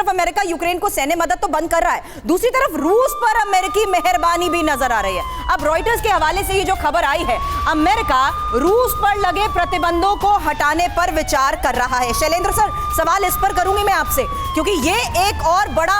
तरफ America Ukraine को सैन्य मदद तो बंद कर रहा है, दूसरी तरफ रूस पर अमेरिकी मेहरबानी भी नजर आ रही है। अब रॉयटर्स के हवाले से ये जो खबर आई है, अमेरिका रूस पर लगे प्रतिबंधों को हटाने पर विचार कर रहा है। शैलेंद्र सर, सवाल इस पर करूंगी मैं आपसे, क्योंकि ये एक और बड़ा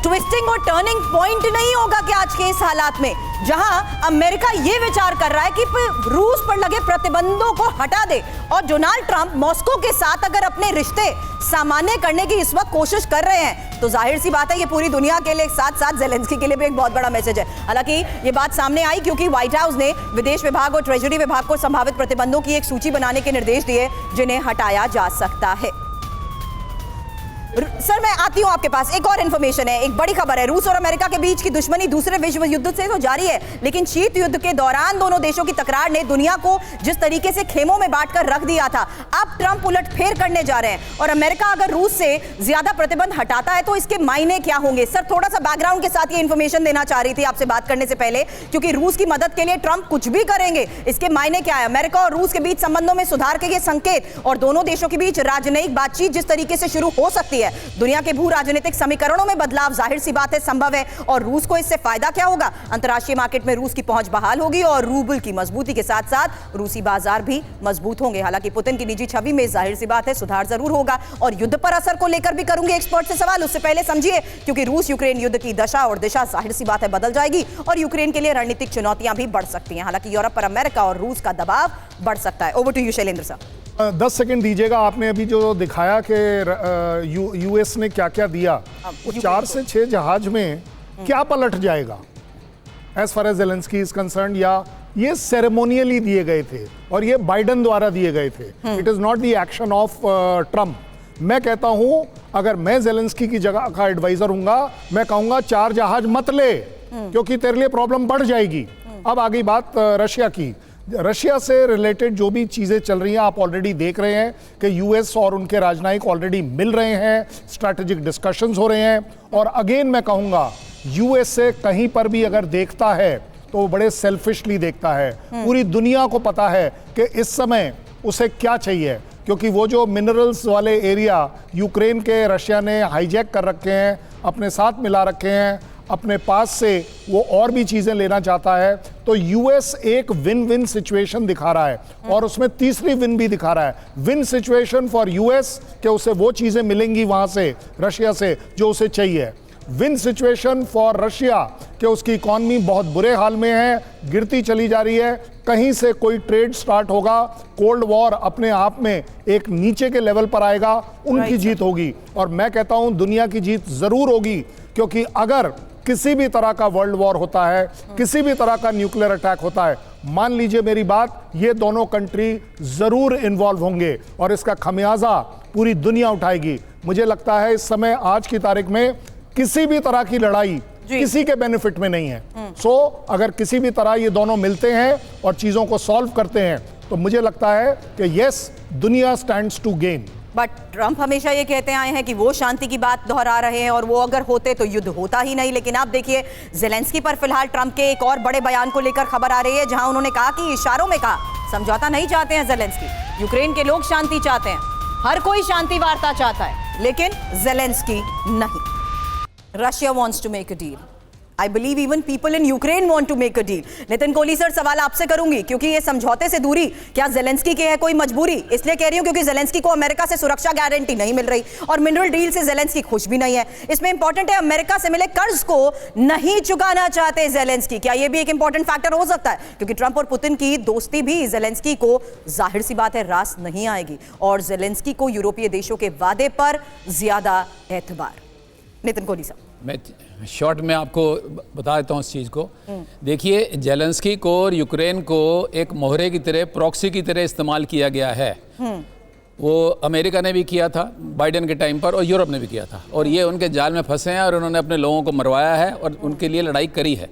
ट्विस्टिंग और टर्निंग पॉइंट नहीं होगा कि आज के इस हालात में, जहां अमेरिका यह विचार कर रहा है कि रूस पर लगे प्रतिबंधों को हटा दे और डोनाल्ड ट्रंप मॉस्को के साथ अगर अपने रिश्ते सामान्य करने की इस वक्त कोशिश कर रहे हैं, तो जाहिर सी बात है ये पूरी दुनिया के लिए, साथ साथ ज़ेलेंस्की के लिए भी एक बहुत बड़ा मैसेज है। हालांकि ये बात सामने आई क्योंकि व्हाइट हाउस ने विदेश विभाग और ट्रेजरी विभाग को संभावित प्रतिबंधों की एक सूची बनाने के निर्देश दिए जिन्हें हटाया जा सकता है। सर, मैं आती हूं आपके पास, एक और इंफॉर्मेशन है, एक बड़ी खबर है। रूस और अमेरिका के बीच की दुश्मनी दूसरे विश्व युद्ध से तो जारी है, लेकिन शीत युद्ध के दौरान दोनों देशों की तकरार ने दुनिया को जिस तरीके से खेमों में बांटकर रख दिया था, अब ट्रंप उलटफेर करने जा रहे हैं और अमेरिका अगर रूस से ज्यादा प्रतिबंध हटाता है तो इसके मायने क्या होंगे? सर, थोड़ा सा बैकग्राउंड के साथ ये इंफॉर्मेशन देना चाह रही थी आपसे बात करने से पहले, क्योंकि रूस की मदद के लिए ट्रंप कुछ भी करेंगे, इसके मायने क्या है? अमेरिका और रूस के बीच संबंधों में सुधार के ये संकेत और दोनों देशों के बीच राजनयिक बातचीत जिस तरीके से शुरू हो सकती है, दुनिया के भू राजनीतिक समीकरणों में बदलाव जाहिर सी बात है संभव है, और रूस को इससे फायदा क्या होगा? अंतर्राष्ट्रीय मार्केट में रूस की पहुंच बहाल होगी और रूबल की मजबूती के साथ साथ रूसी बाजार भी मजबूत होंगे। हालांकि पुतिन की निजी छवि में जाहिर सी बात है सुधार जरूर होगा। और युद्ध पर असर को लेकर भी करूंगी एक्सपर्ट से सवाल, उससे पहले समझिए, क्योंकि रूस यूक्रेन युद्ध की दशा और दिशा जाहिर सी बात है बदल जाएगी और यूक्रेन के लिए रणनीतिक चुनौतियां भी बढ़ सकती हैं। हालांकि यूरोप पर अमेरिका और रूस का दबाव बढ़ सकता है। ओवर टू यू शैलेंद्र साहब। 10 सेकंड दीजिएगा। आपने अभी जो दिखाया कि यूएस ने क्या क्या दिया, वो 4 से 6 जहाज में क्या पलट जाएगा as far as Zelensky is concern, या ये सेरेमोनियली दिए गए थे और ये बाइडेन द्वारा दिए गए थे। It is not the action of Trump. मैं कहता हूं, अगर मैं ज़ेलेंस्की की जगह का एडवाइजर हूंगा, मैं कहूंगा 4 जहाज मत ले, क्योंकि तेरे लिए प्रॉब्लम बढ़ जाएगी। अब आ गई बात रशिया की। रशिया से रिलेटेड जो भी चीज़ें चल रही हैं, आप ऑलरेडी देख रहे हैं कि यूएस और उनके राजनयिक ऑलरेडी मिल रहे हैं, स्ट्रैटेजिक डिस्कशंस हो रहे हैं। और अगेन मैं कहूँगा, यूएस से कहीं पर भी अगर देखता है तो वो बड़े सेल्फिशली देखता है। पूरी दुनिया को पता है कि इस समय उसे क्या चाहिए, क्योंकि वो जो मिनरल्स वाले एरिया यूक्रेन के रशिया ने हाईजैक कर रखे हैं, अपने साथ मिला रखे हैं, अपने पास से वो और भी चीज़ें लेना चाहता है। तो यूएस एक विन विन सिचुएशन दिखा रहा है और उसमें तीसरी विन भी दिखा रहा है। विन सिचुएशन फॉर यूएस कि उसे वो चीज़ें मिलेंगी वहाँ से, रशिया से, जो उसे चाहिए। विन सिचुएशन फॉर रशिया कि उसकी इकॉनमी बहुत बुरे हाल में है, गिरती चली जा रही है, कहीं से कोई ट्रेड स्टार्ट होगा, कोल्ड वॉर अपने आप में एक नीचे के लेवल पर आएगा, उनकी जीत होगी। और मैं कहता हूँ दुनिया की जीत ज़रूर होगी, क्योंकि अगर किसी भी तरह का वर्ल्ड वॉर होता है, किसी भी तरह का न्यूक्लियर अटैक होता है, मान लीजिए मेरी बात, ये दोनों कंट्री जरूर इन्वॉल्व होंगे और इसका खमियाजा पूरी दुनिया उठाएगी। मुझे लगता है इस समय आज की तारीख में किसी भी तरह की लड़ाई किसी के बेनिफिट में नहीं है। सो अगर किसी भी तरह ये दोनों मिलते हैं और चीजों को सॉल्व करते हैं, तो मुझे लगता है कि यस, दुनिया stands to gain. But Trump हमेशा ये कहते आए हैं कि वो शांति की बात दोहरा रहे हैं और वो अगर होते तो युद्ध होता ही नहीं। लेकिन आप देखिए, ज़ेलेंस्की पर फिलहाल ट्रंप के एक और बड़े बयान को लेकर खबर आ रही है, जहां उन्होंने कहा कि इशारों में कहा समझौता नहीं चाहते हैं ज़ेलेंस्की, यूक्रेन के लोग शांति चाहते हैं, हर कोई शांति वार्ता चाहता है, लेकिन ज़ेलेंस्की नहीं। Russia wants to make a deal. I believe even people in Ukraine want to make a deal. Nitin Kohli sir, सवाल आपसे करूंगी, क्योंकि ये समझौते से दूरी क्या ज़ेलेंस्की की है कोई मजबूरी? इसलिए कह रही हूं क्योंकि ज़ेलेंस्की को अमेरिका से सुरक्षा गारंटी नहीं मिल रही और मिनरल डील से ज़ेलेंस्की खुश भी नहीं है। इसमें इंपॉर्टेंट है, अमेरिका से मिले कर्ज को नहीं चुकाना चाहते ज़ेलेंस्की। क्या ये भी एक इंपॉर्टेंट फैक्टर हो सकता है? क्योंकि ट्रंप और पुतिन की दोस्ती भी ज़ेलेंस्की को जाहिर सी बात है रास नहीं आएगी और ज़ेलेंस्की को यूरोपीय देशों के वादे पर ज्यादा एतबार। नितिन कोहली साहब, मैं शॉर्ट में आपको बता देता हूँ इस चीज़ को। देखिए, ज़ेलेंस्की को और यूक्रेन को एक मोहरे की तरह, प्रॉक्सी की तरह इस्तेमाल किया गया है। वो अमेरिका ने भी किया था बाइडेन के टाइम पर और यूरोप ने भी किया था, और ये उनके जाल में फंसे हैं और उन्होंने अपने लोगों को मरवाया है और उनके लिए लड़ाई करी है।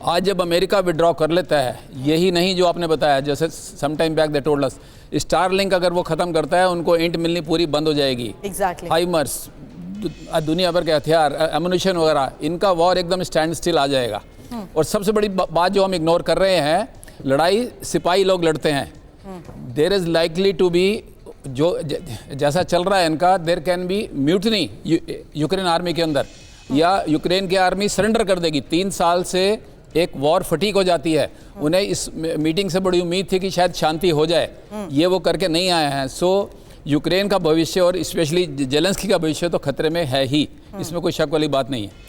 आज जब अमेरिका विड्रॉ कर लेता है, यही नहीं जो आपने बताया, जैसे some time back they told us, Starlink अगर वो ख़त्म करता है, उनको इंट मिलनी पूरी बंद हो जाएगी। हाइमर्स, दुनिया भर के हथियार, एमुनिशन वगैरह, इनका वॉर एकदम स्टैंड स्टिल आ जाएगा। और सबसे बड़ी बात जो हम इग्नोर कर रहे हैं, लड़ाई सिपाही लोग लड़ते हैं। There is likely to be जैसा चल रहा है इनका, there can be mutiny Ukraine army के अंदर, या यूक्रेन की आर्मी सरेंडर कर देगी। 3 साल से एक वॉर फटीक हो जाती है। उन्हें इस मीटिंग से बड़ी उम्मीद थी कि शायद शांति हो जाए, ये वो करके नहीं आए हैं। सो यूक्रेन का भविष्य और स्पेशली जेलेंस्की का भविष्य तो खतरे में है ही, इसमें कोई शक वाली बात नहीं है।